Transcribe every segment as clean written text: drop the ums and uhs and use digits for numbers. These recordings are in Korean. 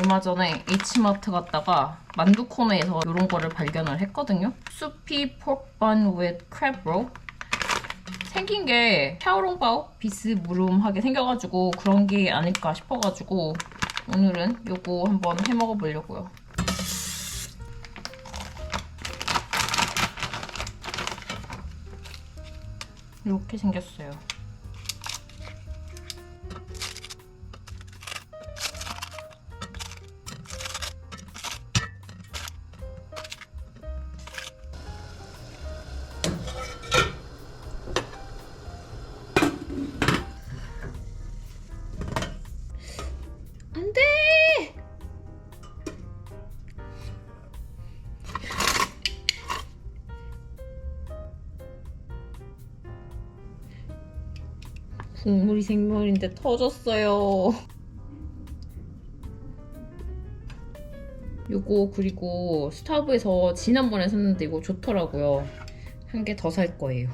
얼마 전에 H마트 갔다가 만두 코너에서 이런 거를 발견을 했거든요. Soupy pork bun with crab roll. 생긴 게 샤오롱바오 비스무름하게 생겨가지고 그런 게 아닐까 싶어가지고 오늘은 요거 한번 해 먹어보려고요. 이렇게 생겼어요. 안 돼! 국물이 생물인데 터졌어요. 요거 그리고 스타브에서 지난번에 샀는데 이거 좋더라고요. 한 개 더 살 거예요.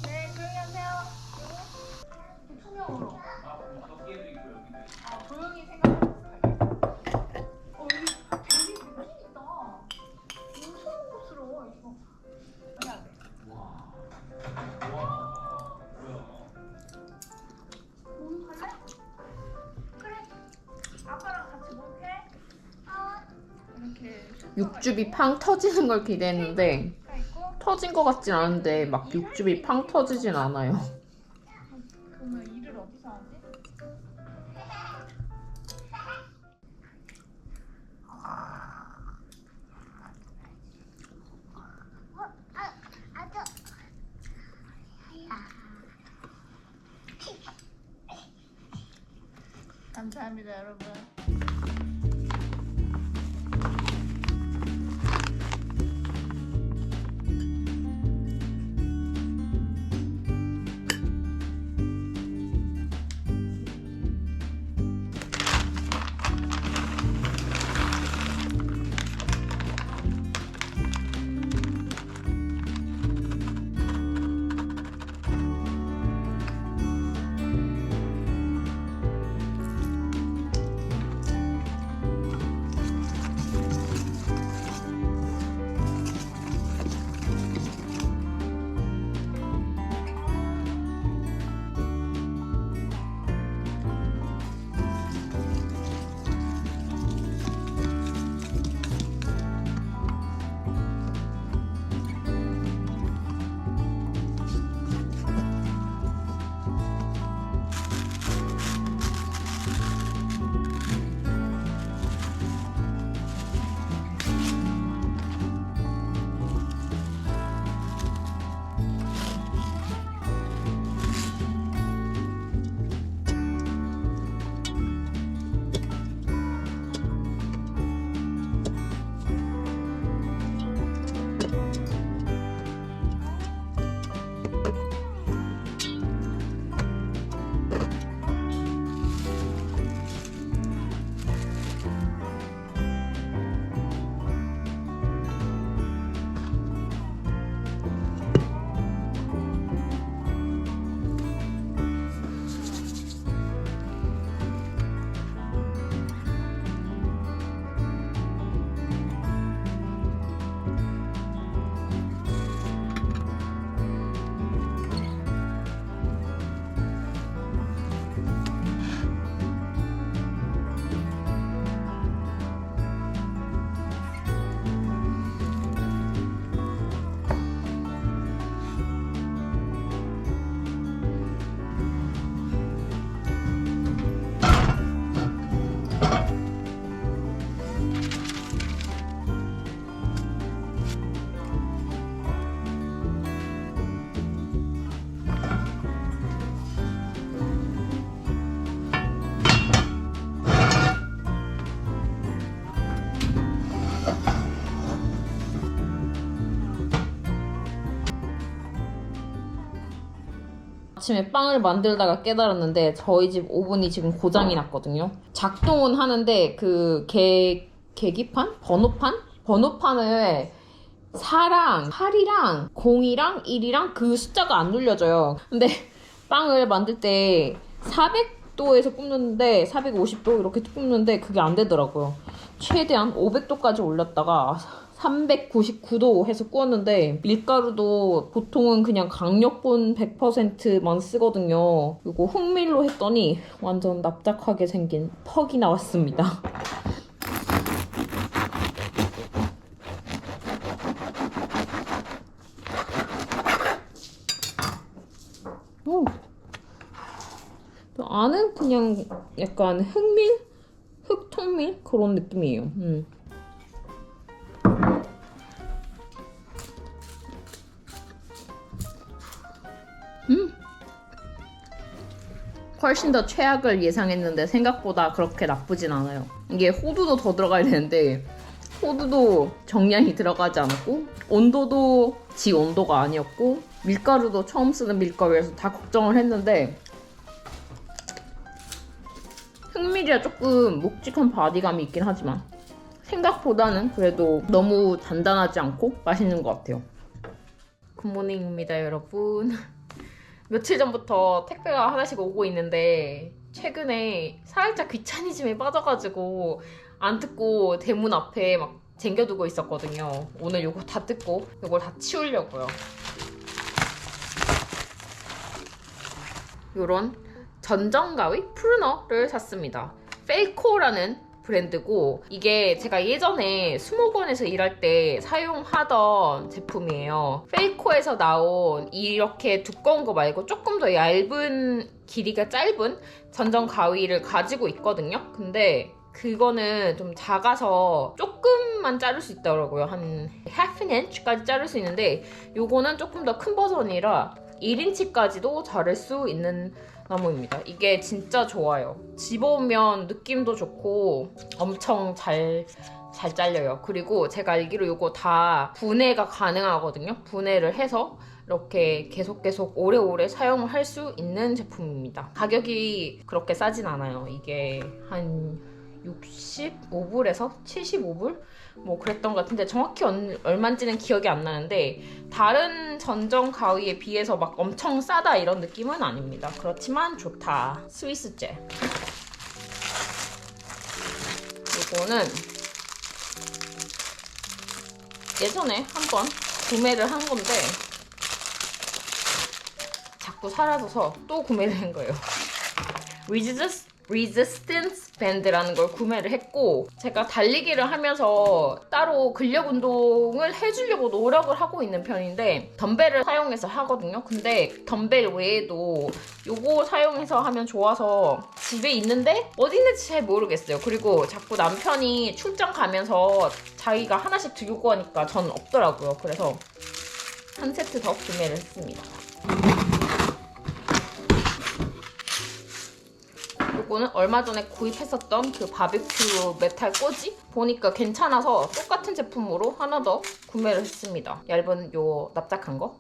네, 조용히 하세요. 투명으로. 조용히 생각하면서 가게. 여기 느낌 있다. 엄청 고급스러워, 이거. 해야 돼. 몸 갈래? 그래. 아빠랑 같이 먹게. 이렇게. 육즙이 팡 터지는 걸 기대했는데 있고. 터진 것 같진 않은데 막 육즙이 팡 터지진 않아요. 그러면 일을 어디서 하지? 감사합니다, 여러분. 아침에 빵을 만들다가 깨달았는데 저희 집 오븐이 지금 고장이 났거든요. 작동은 하는데 그 계기판? 번호판을 4랑 8이랑 0이랑 1이랑 그 숫자가 안 눌려져요. 근데 빵을 만들 때 400도에서 굽는데 450도 이렇게 굽는데 그게 안 되더라고요. 최대한 500도까지 올렸다가 399도 해서 구웠는데 밀가루도 보통은 그냥 강력분 100%만 쓰거든요. 이거 흑밀로 했더니 완전 납작하게 생긴 퍽이 나왔습니다. 오. 안은 그냥 약간 흑밀? 흑통밀? 그런 느낌이에요. 훨씬 더 최악을 예상했는데 생각보다 그렇게 나쁘진 않아요. 이게 호두도 더 들어가야 되는데 호두도 정량이 들어가지 않았고 온도도 지 온도가 아니었고 밀가루도 처음 쓰는 밀가루여서 다 걱정을 했는데 흑밀이라 조금 묵직한 바디감이 있긴 하지만 생각보다는 그래도 너무 단단하지 않고 맛있는 것 같아요. 굿모닝입니다, 여러분. 며칠 전부터 택배가 하나씩 오고 있는데 최근에 살짝 귀차니즘에 빠져가지고 안 뜯고 대문 앞에 막 쟁겨두고 있었거든요. 오늘 요거 다 뜯고 요걸 다 치우려고요. 요런 전정가위 프루너를 샀습니다. 페이코라는 브랜드고 이게 제가 예전에 수목원에서 일할 때 사용하던 제품이에요. 페이코에서 나온 이렇게 두꺼운 거 말고 조금 더 얇은 길이가 짧은 전정 가위를 가지고 있거든요. 근데 그거는 좀 작아서 조금만 자를 수 있더라고요. 한 half an inch까지 자를 수 있는데 요거는 조금 더 큰 버전이라 1인치까지도 자를 수 있는 나무입니다. 이게 진짜 좋아요. 집어오면 느낌도 좋고 엄청 잘 잘려요. 그리고 제가 알기로 이거 다 분해가 가능하거든요. 분해를 해서 이렇게 계속 오래오래 사용을 할 수 있는 제품입니다. 가격이 그렇게 싸진 않아요. 이게 한 65불에서 75불? 뭐 그랬던 것 같은데 정확히 얼마인지는 기억이 안 나는데 다른 전정 가위에 비해서 막 엄청 싸다 이런 느낌은 아닙니다. 그렇지만 좋다. 스위스제. 이거는 예전에 한번 구매를 한 건데 자꾸 사라져서 또 구매를 한 거예요. Resistance 밴드라는 걸 구매를 했고 제가 달리기를 하면서 따로 근력 운동을 해주려고 노력을 하고 있는 편인데 덤벨을 사용해서 하거든요. 근데 덤벨 외에도 요거 사용해서 하면 좋아서 집에 있는데 어디 있는지 잘 모르겠어요. 그리고 자꾸 남편이 출장 가면서 자기가 하나씩 들고 가니까 저는 없더라고요. 그래서 한 세트 더 구매를 했습니다. 이거는 얼마 전에 구입했었던 그 바비큐 메탈 꼬지? 보니까 괜찮아서 똑같은 제품으로 하나 더 구매를 했습니다. 얇은 요 납작한 거.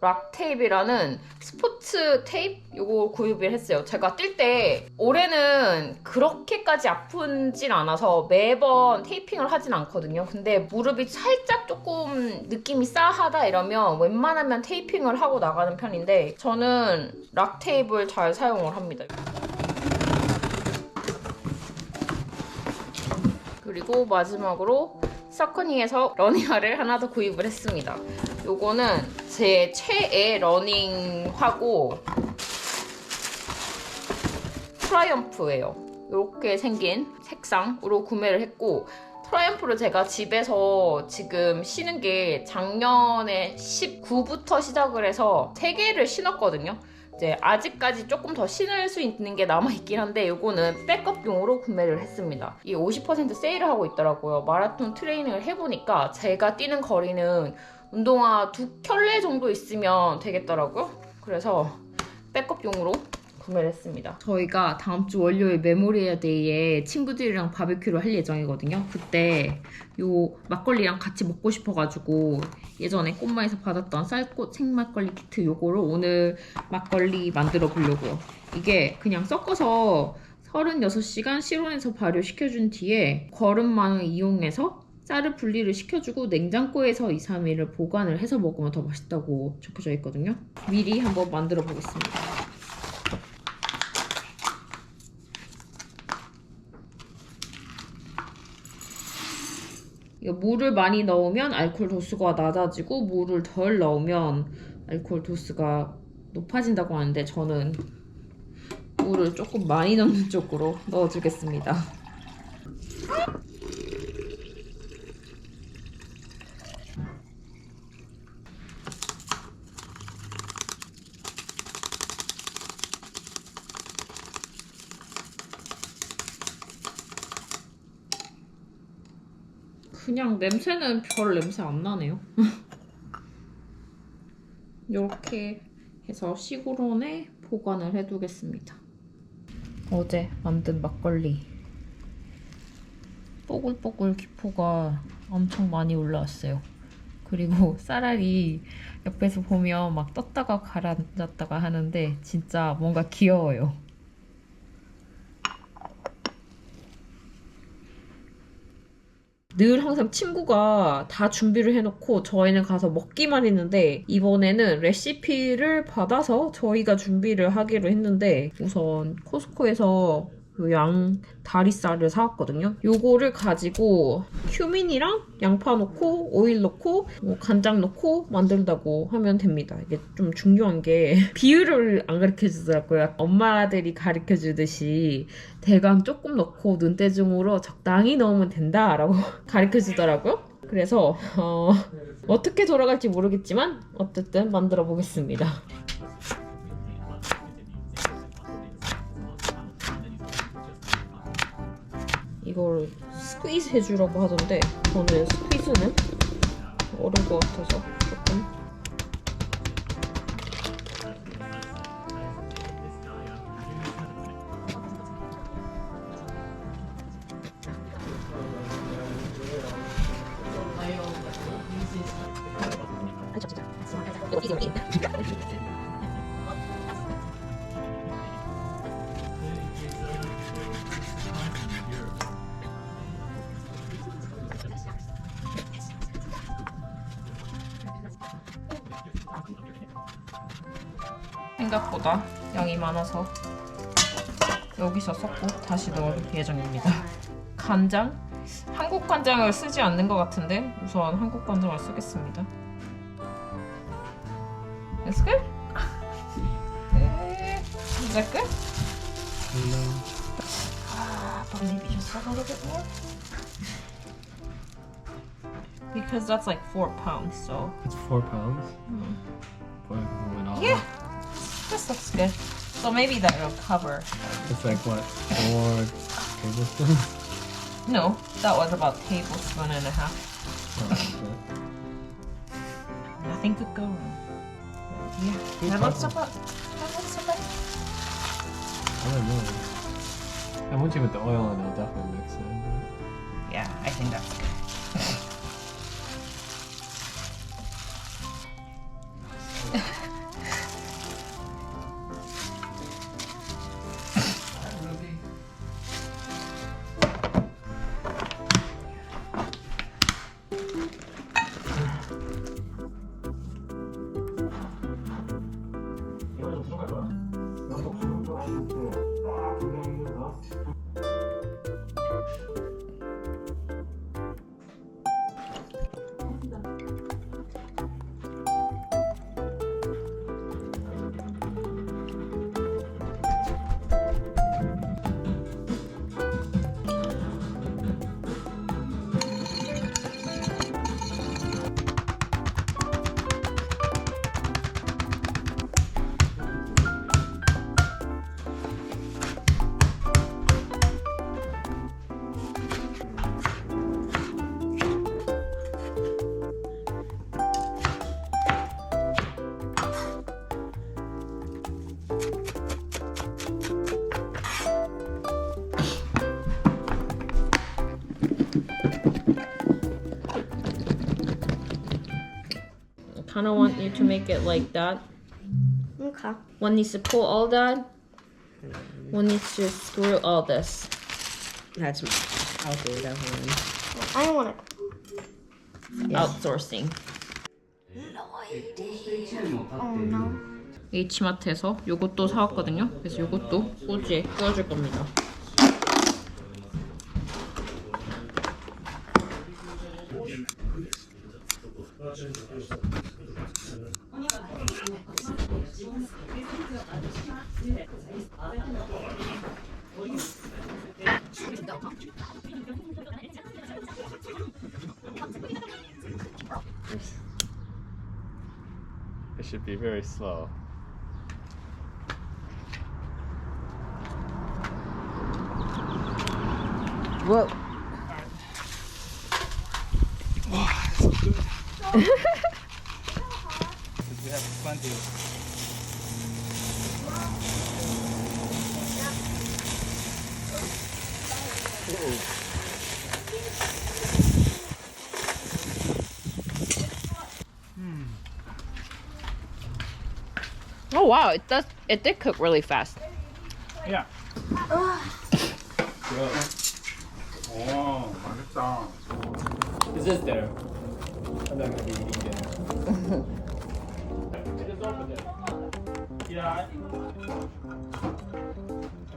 락 테이프라는 스포츠 테이프 요거 구입을 했어요. 제가 뛸 때 올해는 그렇게까지 아프진 않아서 매번 테이핑을 하진 않거든요. 근데 무릎이 살짝 조금 느낌이 싸하다 이러면 웬만하면 테이핑을 하고 나가는 편인데 저는 락 테이프를 잘 사용을 합니다. 그리고 마지막으로 서커니에서 러닝화를 하나 더 구입을 했습니다. 요거는 제 최애 러닝화고 트라이엄프예요. 이렇게 생긴 색상으로 구매를 했고 트라이엄프를 제가 집에서 지금 신은 게 작년에 19부터 시작을 해서 3개를 신었거든요. 이제 아직까지 조금 더 신을 수 있는 게 남아있긴 한데 이거는 백업용으로 구매를 했습니다. 이 50% 세일을 하고 있더라고요. 마라톤 트레이닝을 해보니까 제가 뛰는 거리는 운동화 2켤레 정도 있으면 되겠더라고요. 그래서 백업용으로 구매를 했습니다. 저희가 다음 주 월요일 메모리얼 데이에 친구들이랑 바비큐를 할 예정이거든요. 그때 요 막걸리랑 같이 먹고 싶어가지고 예전에 꽃마에서 받았던 쌀꽃 생막걸리 키트 요거를 오늘 막걸리 만들어 보려고요. 이게 그냥 섞어서 36시간 실온에서 발효시켜준 뒤에 거름망을 이용해서 쌀을 분리를 시켜주고 냉장고에서 2, 3일을 보관을 해서 먹으면 더 맛있다고 적혀져 있거든요. 미리 한번 만들어 보겠습니다. 이거 물을 많이 넣으면 알코올 도수가 낮아지고 물을 덜 넣으면 알코올 도수가 높아진다고 하는데 저는 물을 조금 많이 넣는 쪽으로 넣어주겠습니다. 그냥 냄새는 별 냄새 안 나네요. 이렇게 해서 시골온에 보관을 해두겠습니다. 어제 만든 막걸리. 뽀글뽀글 기포가 엄청 많이 올라왔어요. 그리고 쌀알이 옆에서 보면 막 떴다가 가라앉았다가 하는데 진짜 뭔가 귀여워요. 늘 항상 친구가 다 준비를 해놓고 저희는 가서 먹기만 했는데 이번에는 레시피를 받아서 저희가 준비를 하기로 했는데 우선 코스코에서 양 다리살을 사왔거든요. 요거를 가지고 큐민이랑 양파 넣고 오일 넣고 뭐 간장 넣고 만든다고 하면 됩니다. 이게 좀 중요한 게 비율을 안 가르쳐주더라고요. 엄마들이 가르쳐주듯이 대강 조금 넣고 눈대중으로 적당히 넣으면 된다라고 가르쳐주더라고요. 그래서 어떻게 돌아갈지 모르겠지만 어쨌든 만들어 보겠습니다. 이걸 스퀴즈 해주라고 하던데 저는 스퀴즈는 어려울 것 같아서 조금 생각보다 양이 많아서 여기서 섞고 다시 넣을 예정입니다. 간장? 한국 간장을 쓰지 않는 것 같은데 우선 한국 간장을 쓰겠습니다. That's good? Is that good? But maybe just a little bit more? Because that's like 4 pounds, so... It's 4 pounds? Boy, we went all Yeah. out. This looks good. So maybe that'll cover. It's like what, 4 tablespoons? No, that was about a tablespoon and a half. Oh, shit. Nothing could go wrong. Yeah. Good That looks cover. about. That looks about. I don't know. And once you put the oil on, it'll definitely mix it. Yeah, I think that's good. I kind of want you to make it like that. Okay. One needs to pull all that. One needs to screw all this. That's I'll do that one. I want it. Outsourcing. H마트에서 요것도 사왔거든요. 그래서 요것도 꼬지에 끼워줄 겁니다. It should be very slow. Whoa. We have plenty. Oh wow, it did cook really fast. Yeah. 오, 맛있다. Is this dinner? I'm not gonna be eating dinner. Just open it. Yeah. I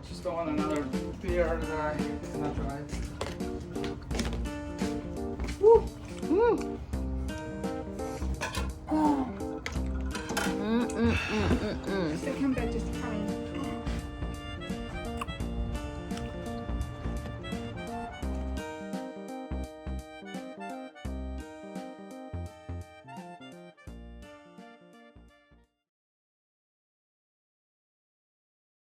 just don't want another beer that I cannot try. Woo!